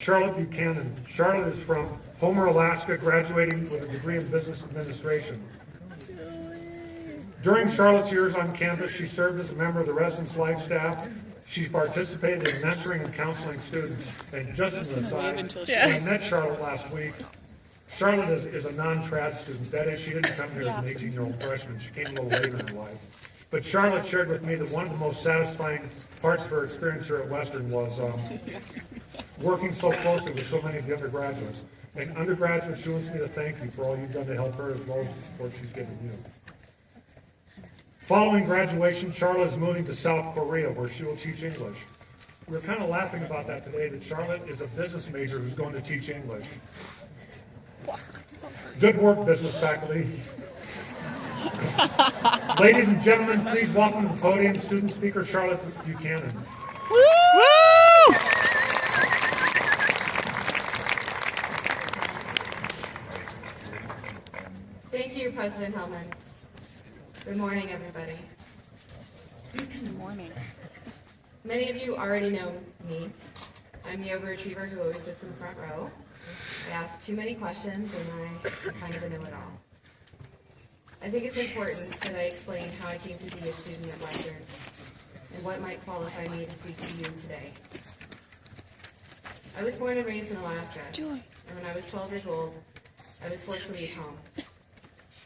Charlotte Buchanan. Charlotte is from Homer, Alaska, graduating with a degree in business administration. During Charlotte's years on campus, she served as a member of the residence life staff. She participated in mentoring and counseling students. And just as an aside, I met Charlotte last week. Charlotte is a non-trad student. That is, she didn't come here as an 18-year-old freshman. She came a little later in life. But Charlotte shared with me that one of the most satisfying parts of her experience here at Western was working so closely with so many of the undergraduates. And undergraduates, she wants me to thank you for all you've done to help her as well as the support she's given you. Following graduation, Charlotte is moving to South Korea, where she will teach English. We were kind of laughing about that today, that Charlotte is a business major who's going to teach English. Good work, business faculty. Ladies and gentlemen, please welcome to the podium student speaker Charlotte Buchanan. Woo! Thank you, President Hellman. Good morning, everybody. Good morning. Many of you already know me. I'm the overachiever who always sits in the front row. I ask too many questions, and I'm kind of a know-it-all. I think it's important that I explain how I came to be a student at Western and what might qualify me to speak to you today. I was born and raised in Alaska, and when I was 12 years old, I was forced to leave home.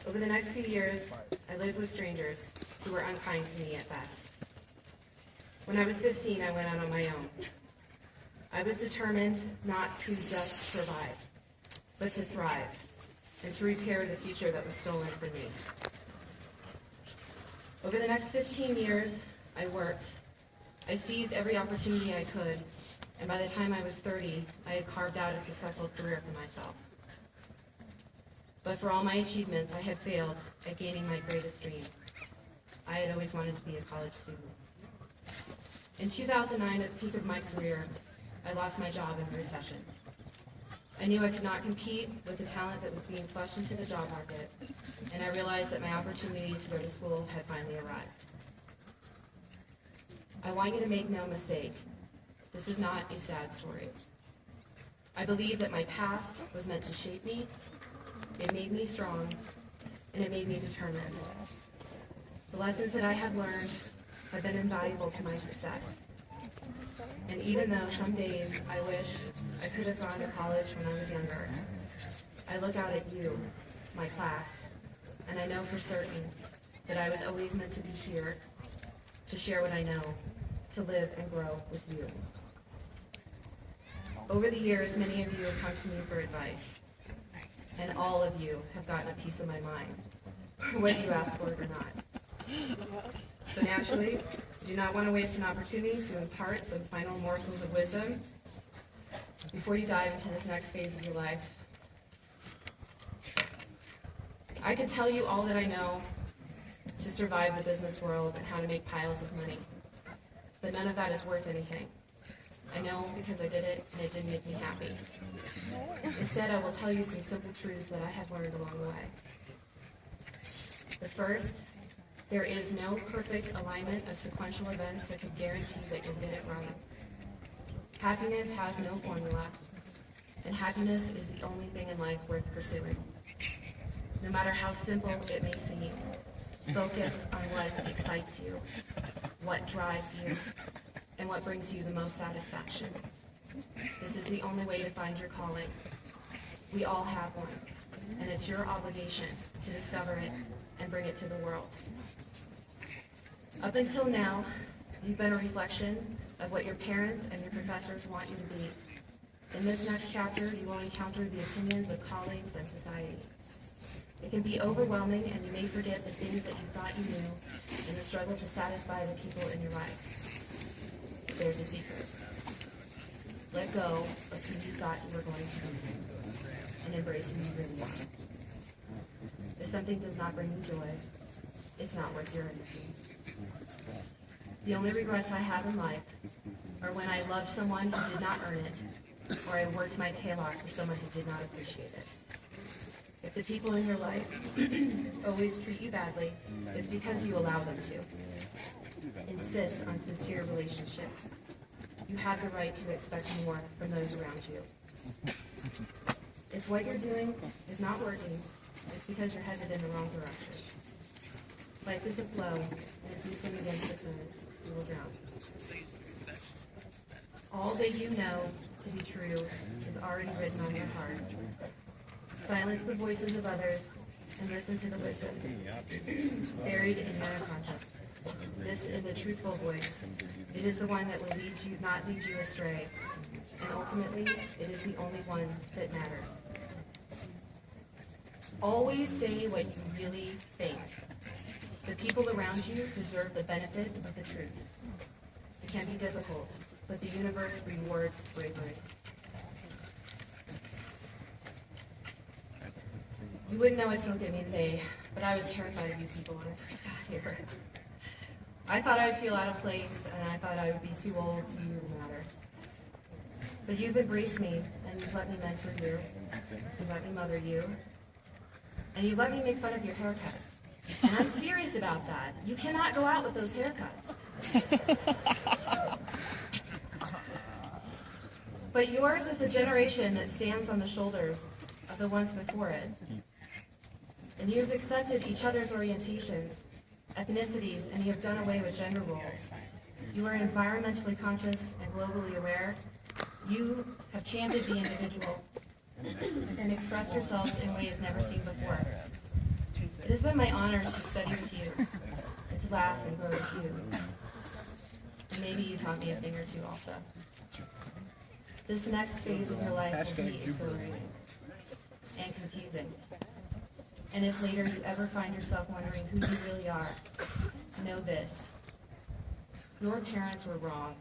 Over the next few years, I lived with strangers who were unkind to me at best. When I was 15, I went out on my own. I was determined not to just survive, but to thrive and to repair the future that was stolen from me. Over the next 15 years, I worked. I seized every opportunity I could, and by the time I was 30, I had carved out a successful career for myself. But for all my achievements, I had failed at gaining my greatest dream. I had always wanted to be a college student. In 2009, at the peak of my career, I lost my job in a recession. I knew I could not compete with the talent that was being flushed into the job market, and I realized that my opportunity to go to school had finally arrived. I want you to make no mistake, this is not a sad story. I believe that my past was meant to shape me, it made me strong, and it made me determined. The lessons that I have learned have been invaluable to my success. And even though some days I wish I could have gone to college when I was younger, I look out at you, my class, and I know for certain that I was always meant to be here, to share what I know, to live and grow with you. Over the years, many of you have come to me for advice, and all of you have gotten a piece of my mind, whether you ask for it or not. So naturally, I do not want to waste an opportunity to impart some final morsels of wisdom before you dive into this next phase of your life. I could tell you all that I know to survive the business world and how to make piles of money, but none of that is worth anything. I know because I did it, and it didn't make me happy. Instead, I will tell you some simple truths that I have learned along the way. The first, there is no perfect alignment of sequential events that could guarantee that you'll get it right. Happiness has no formula, and happiness is the only thing in life worth pursuing. No matter how simple it may seem, focus on what excites you, what drives you, and what brings you the most satisfaction. This is the only way to find your calling. We all have one, and it's your obligation to discover it and bring it to the world. Up until now, you've been a reflection of what your parents and your professors want you to be. In this next chapter, you will encounter the opinions of colleagues and society. It can be overwhelming, and you may forget the things that you thought you knew in the struggle to satisfy the people in your life. There's a secret. Let go of who you thought you were going to be, and embrace who you really are. If something does not bring you joy, it's not worth your energy. The only regrets I have in life are when I loved someone who did not earn it, or I worked my tail off for someone who did not appreciate it. If the people in your life always treat you badly, it's because you allow them to. Insist on sincere relationships. you have the right to expect more from those around you. If what you're doing is not working, it's because you're headed in the wrong direction. Life is a flow, and if you swim against the current, you will drown. All that you know to be true is already written on your heart. Silence the voices of others and listen to the wisdom buried in your unconscious. This is the truthful voice. It is the one that will not lead you astray. And ultimately, it is the only one that matters. Always say what you really think. The people around you deserve the benefit of the truth. It can be difficult, but the universe rewards bravery. You wouldn't know until it me today, but I was terrified of you people when I first got here. I thought I would feel out of place, and I thought I would be too old to even matter. But you've embraced me, and you've let me mentor you, you've let me mother you, and you've let me make fun of your haircuts. And I'm serious about that. You cannot go out with those haircuts. But yours is a generation that stands on the shoulders of the ones before it. And you've accepted each other's orientations, ethnicities, and you have done away with gender roles. You are environmentally conscious and globally aware. You have championed the individual and expressed yourselves in ways never seen before. It has been my honor to study with you and to laugh and grow with you. And maybe you taught me a thing or two also. This next phase of your life will be exhilarating and confusing. And if later you ever find yourself wondering who you really are, know this. Your parents were wrong.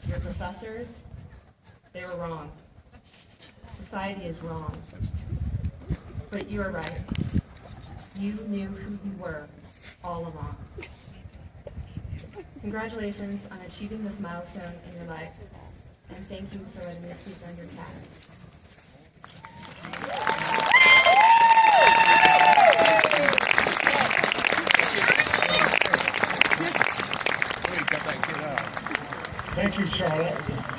Your professors, they were wrong. Society is wrong. But you're right. You knew who you were all along. Congratulations on achieving this milestone in your life, and thank you for letting me speak on your behalf. Thank you, Charlotte.